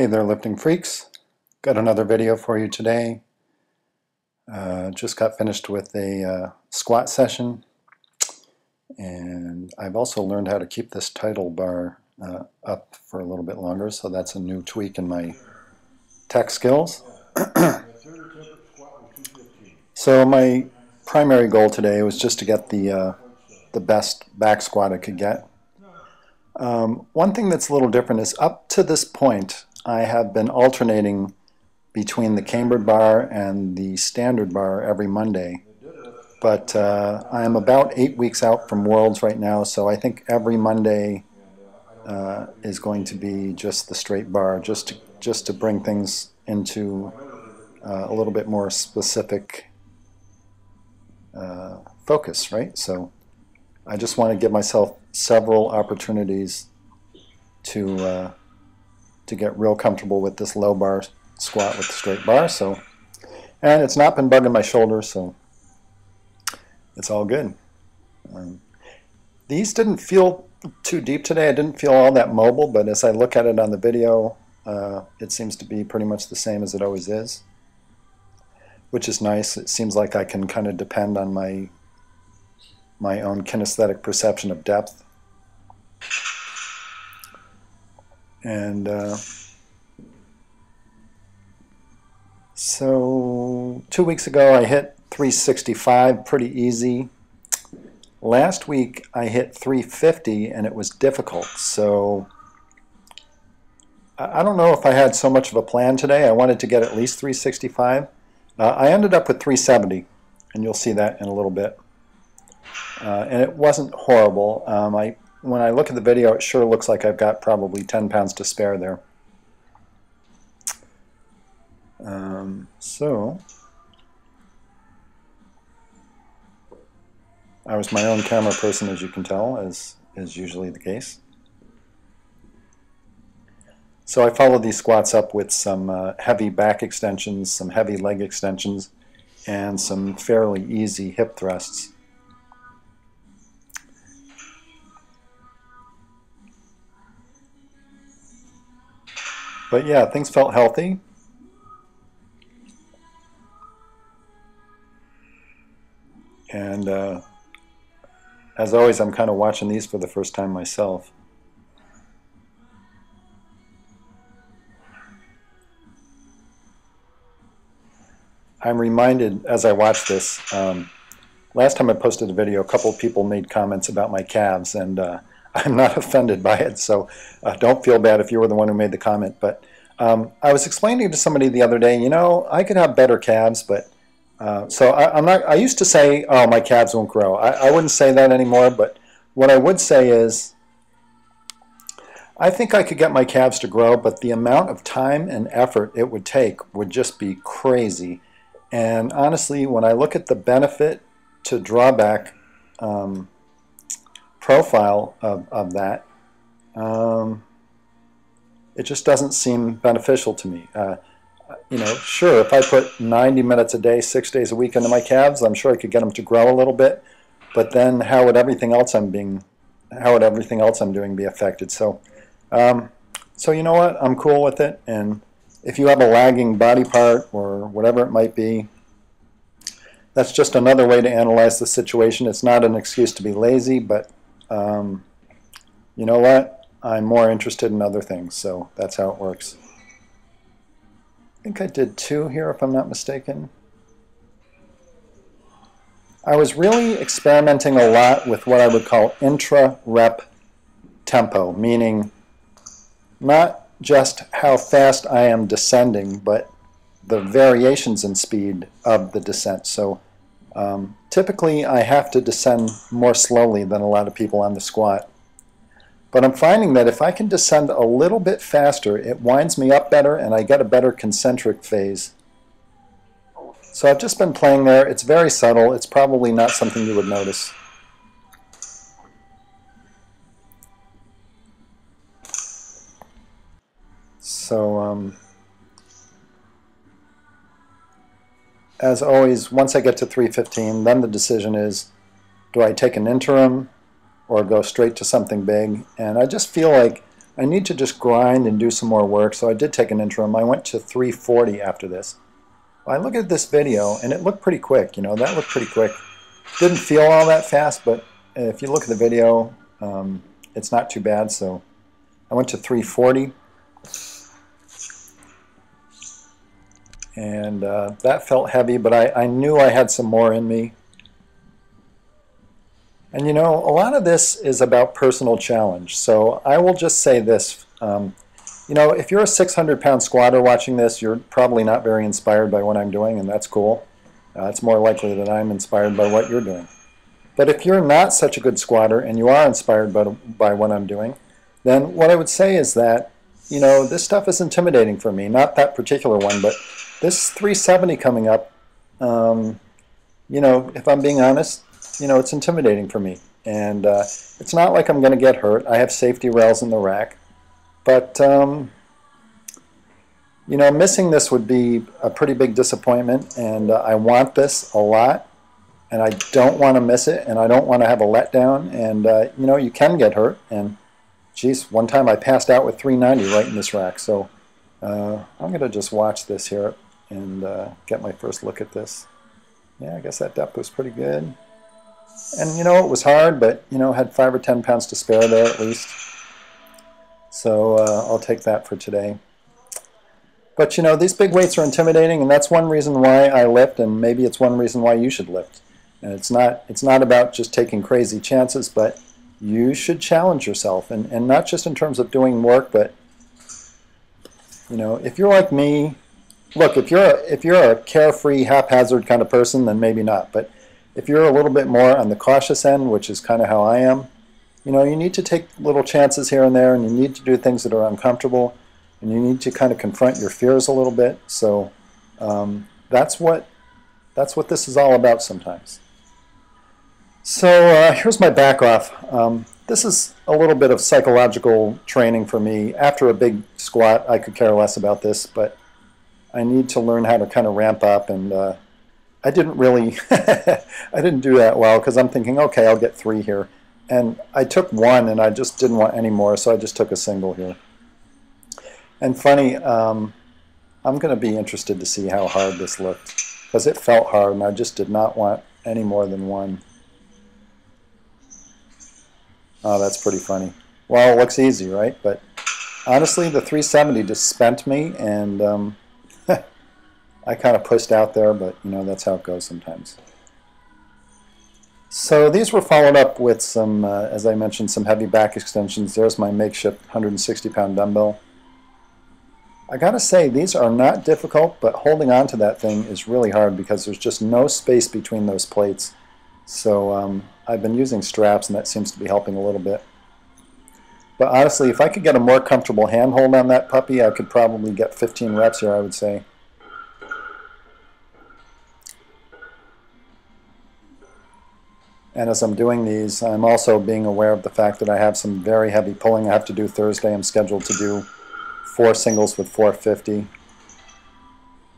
Hey there, lifting freaks. Got another video for you today. Just got finished with a squat session, and I've also learned how to keep this title bar up for a little bit longer, so that's a new tweak in my tech skills. So my primary goal today was just to get the best back squat I could get. One thing that's a little different is up to this point I have been alternating between the cambered bar and the standard bar every Monday. But I am about 8 weeks out from Worlds right now, so I think every Monday is going to be just the straight bar, just to bring things into a little bit more specific focus, right? So I just want to give myself several opportunities to get real comfortable with this low bar squat with the straight bar. So, and it's not been bugging my shoulders, so it's all good. These didn't feel too deep today. I didn't feel all that mobile, but as I look at it on the video, it seems to be pretty much the same as it always is, which is nice. It seems like I can kind of depend on my own kinesthetic perception of depth. And so 2 weeks ago I hit 365 pretty easy. Last week I hit 350 and it was difficult. So I don't know if I had so much of a plan today. I wanted to get at least 365. I ended up with 370, and you'll see that in a little bit. And it wasn't horrible. When I look at the video, it sure looks like I've got probably 10 pounds to spare there. So I was my own camera person, as you can tell, as is usually the case. So I followed these squats up with some heavy back extensions, some heavy leg extensions, and some fairly easy hip thrusts. But yeah, things felt healthy. And as always, I'm kind of watching these for the first time myself. I'm reminded as I watch this, last time I posted a video, a couple of people made comments about my calves, and I'm not offended by it, so don't feel bad if you were the one who made the comment. But I was explaining to somebody the other day, you know, I could have better calves, but so I'm not. I used to say, oh, my calves won't grow. I wouldn't say that anymore, but what I would say is I think I could get my calves to grow, but the amount of time and effort it would take would just be crazy. And honestly, when I look at the benefit to drawback profile of that, it just doesn't seem beneficial to me. You know, sure, if I put 90 minutes a day, 6 days a week into my calves, I'm sure I could get them to grow a little bit. But then, how would everything else I'm doing be affected? So, so you know what? I'm cool with it. And if you have a lagging body part or whatever it might be, that's just another way to analyze the situation. It's not an excuse to be lazy, but you know what? I'm more interested in other things, so that's how it works. I think I did 2 here, if I'm not mistaken. I was really experimenting a lot with what I would call intra-rep tempo, meaning not just how fast I am descending, but the variations in speed of the descent. So typically I have to descend more slowly than a lot of people on the squat. But I'm finding that if I can descend a little bit faster, it winds me up better and I get a better concentric phase. So I've just been playing there. It's very subtle. It's probably not something you would notice. So as always, once I get to 315, then the decision is, do I take an interim or go straight to something big? And I just feel like I need to just grind and do some more work, so I did take an interim. I went to 340 after this. I look at this video, and it looked pretty quick. You know, that looked pretty quick. Didn't feel all that fast, but if you look at the video, it's not too bad. So I went to 340, and that felt heavy, but I knew I had some more in me. And you know, a lot of this is about personal challenge. So I will just say this. You know, if you're a 600-pound squatter watching this, you're probably not very inspired by what I'm doing, and that's cool. It's more likely that I'm inspired by what you're doing. But if you're not such a good squatter and you are inspired by what I'm doing, then what I would say is that, you know, this stuff is intimidating for me. Not that particular one, but this 370 coming up, you know, if I'm being honest, you know, it's intimidating for me. And it's not like I'm going to get hurt. I have safety rails in the rack. But, you know, missing this would be a pretty big disappointment, and I want this a lot, and I don't want to miss it, and I don't want to have a letdown, and, you know, you can get hurt, and, geez, one time I passed out with 390 right in this rack, so I'm going to just watch this here and get my first look at this. Yeah, I guess that depth was pretty good. And, you know, it was hard, but, you know, had 5 or 10 pounds to spare there at least. So I'll take that for today. But you know, these big weights are intimidating, and that's one reason why I lift, and maybe it's one reason why you should lift. And it's not about just taking crazy chances, but you should challenge yourself, and not just in terms of doing work, but you know, if you're like me, look, if you're a carefree, haphazard kind of person, then maybe not. But if you're a little bit more on the cautious end, which is kind of how I am, you know, you need to take little chances here and there, and you need to do things that are uncomfortable, and you need to kind of confront your fears a little bit. So that's what this is all about sometimes. So here's my back off. This is a little bit of psychological training for me. After a big squat, I could care less about this, but I need to learn how to kind of ramp up, and I didn't really, I didn't do that well, because I'm thinking, okay, I'll get 3 here. And I took 1, and I just didn't want any more, so I just took a single here. And funny, I'm going to be interested to see how hard this looked, because it felt hard, and I just did not want any more than 1. Oh, that's pretty funny. Well, it looks easy, right? But honestly, the 370 just spent me, and I kind of pushed out there, but you know, that's how it goes sometimes. So these were followed up with some, as I mentioned, some heavy back extensions. There's my makeshift 160-pound dumbbell. I gotta say, these are not difficult, but holding on to that thing is really hard because there's just no space between those plates. So I've been using straps, and that seems to be helping a little bit. But honestly, if I could get a more comfortable handhold on that puppy, I could probably get 15 reps here, I would say. And as I'm doing these, I'm also being aware of the fact that I have some very heavy pulling I have to do Thursday. I'm scheduled to do 4 singles with 450,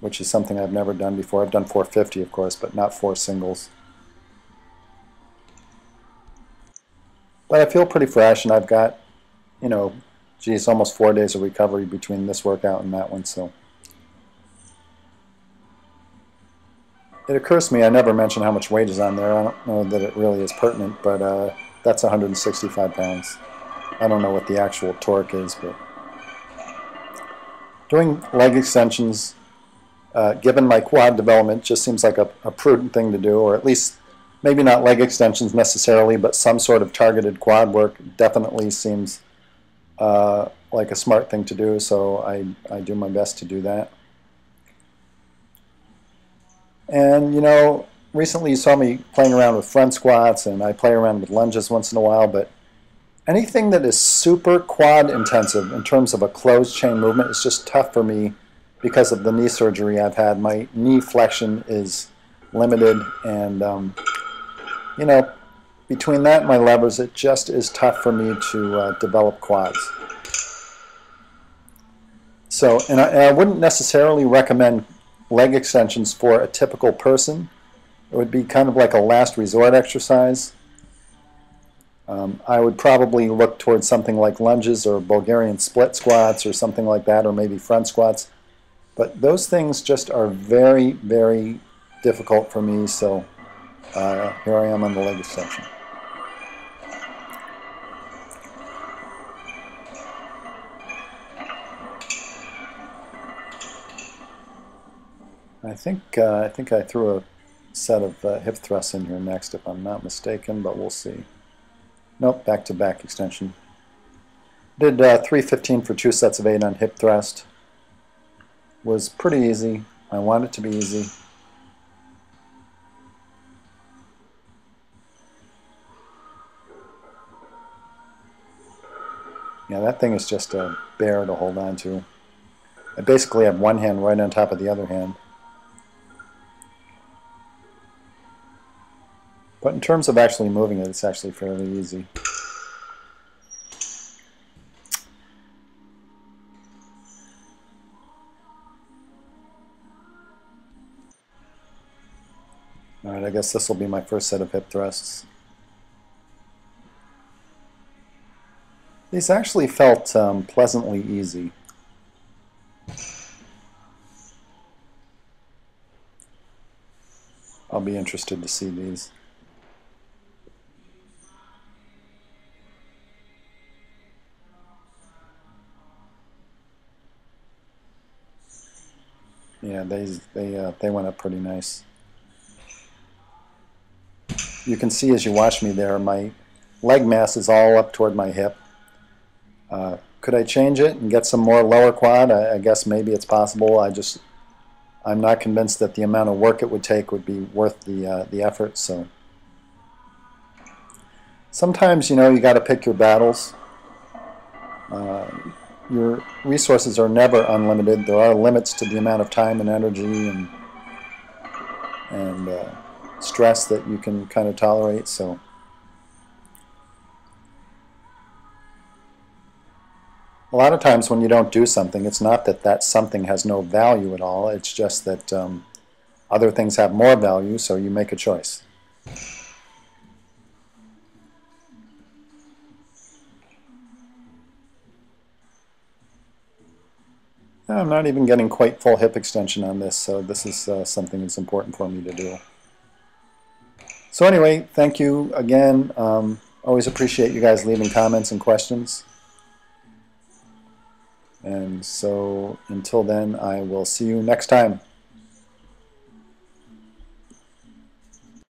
which is something I've never done before. I've done 450, of course, but not 4 singles. But I feel pretty fresh, and I've got, you know, geez, almost 4 days of recovery between this workout and that one, so. It occurs to me I never mentioned how much weight is on there. I don't know that it really is pertinent, but that's 165 pounds. I don't know what the actual torque is, but doing leg extensions, given my quad development, just seems like a prudent thing to do, or at least maybe not leg extensions necessarily, but some sort of targeted quad work definitely seems like a smart thing to do, so I do my best to do that. And, you know, recently you saw me playing around with front squats, and I play around with lunges once in a while, but anything that is super quad intensive in terms of a closed chain movement is just tough for me because of the knee surgery I've had. My knee flexion is limited, and, you know, between that and my levers, it just is tough for me to develop quads. So, and I wouldn't necessarily recommend leg extensions for a typical person. It would be kind of like a last resort exercise. I would probably look towards something like lunges or Bulgarian split squats or something like that, or maybe front squats. But those things just are very, very difficult for me, so here I am on the leg extension. I think I threw a set of hip thrusts in here next, if I'm not mistaken, but we'll see. Nope, back to back extension. Did 315 for 2 sets of 8 on hip thrust. Was pretty easy. I want it to be easy. Yeah, that thing is just a bear to hold on to. I basically have one hand right on top of the other hand. But in terms of actually moving it, it's actually fairly easy. Alright, I guess this will be my first set of hip thrusts. These actually felt pleasantly easy. I'll be interested to see these. Yeah, they went up pretty nice. You can see as you watch me there, my leg mass is all up toward my hip. Could I change it and get some more lower quad? I guess maybe it's possible. I'm not convinced that the amount of work it would take would be worth the effort. So sometimes, you know, you got to pick your battles. Your resources are never unlimited. There are limits to the amount of time and energy and stress that you can kind of tolerate. So a lot of times when you don't do something, it's not that that something has no value at all. It's just that other things have more value, so you make a choice. I'm not even getting quite full hip extension on this, so this is something that's important for me to do. So anyway, thank you again. Always appreciate you guys leaving comments and questions. And so until then, I will see you next time.